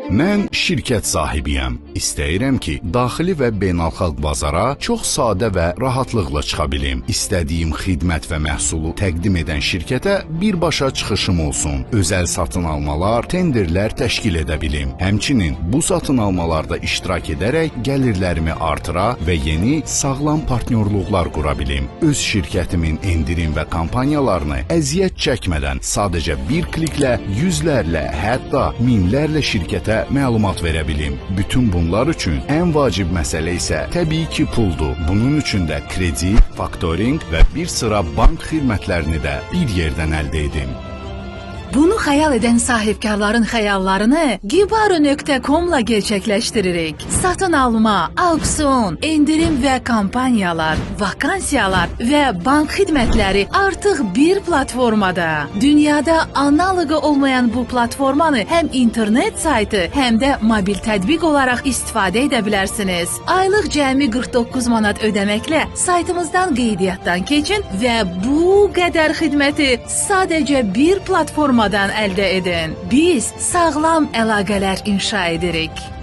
Mən şirkət sahibiyəm. İstəyirəm ki, daxili və beynəlxalq bazara çox sadə və rahatlıqla çıxa bilim. İstədiyim xidmət və məhsulu təqdim edən şirkətə birbaşa çıxışım olsun. Özəl satın almalar, tenderlər təşkil edə bilim. Həmçinin bu satın almalarda iştirak edərək gəlirlərimi artıra və yeni sağlam partnyorluqlar qura bilim. Öz şirkətimin endirim və kampaniyalarını əziyyət çəkmədən sadəcə bir kliklə yüzlərlə, hətta minlərlə şirkətə məlumat verə bilim. Bütün bunlar üçün ən vacib məsələ isə təbii ki puldur. Bunun üçün də kredit, faktoring və bir sıra bank xidmətlərini də bir yerdən əldə edim. Bunu xəyal edən sahibkarların xəyallarını Gibaro.com-la gerçəkləşdiririk. Satın alma, auksion, endirim və kampanyalar, vakansiyalar və bank xidmətləri artıq bir platformada. Dünyada analogu olmayan bu platformanı həm internet saytı, həm də mobil tətbiq olaraq istifadə edə bilərsiniz. Aylıq cəmi 49 manat ödəməklə saytımızdan qeydiyyatdan keçin və bu qədər xidməti sadəcə bir platformadan əldə edin. Biz sağlam əlaqələr inşa edirik.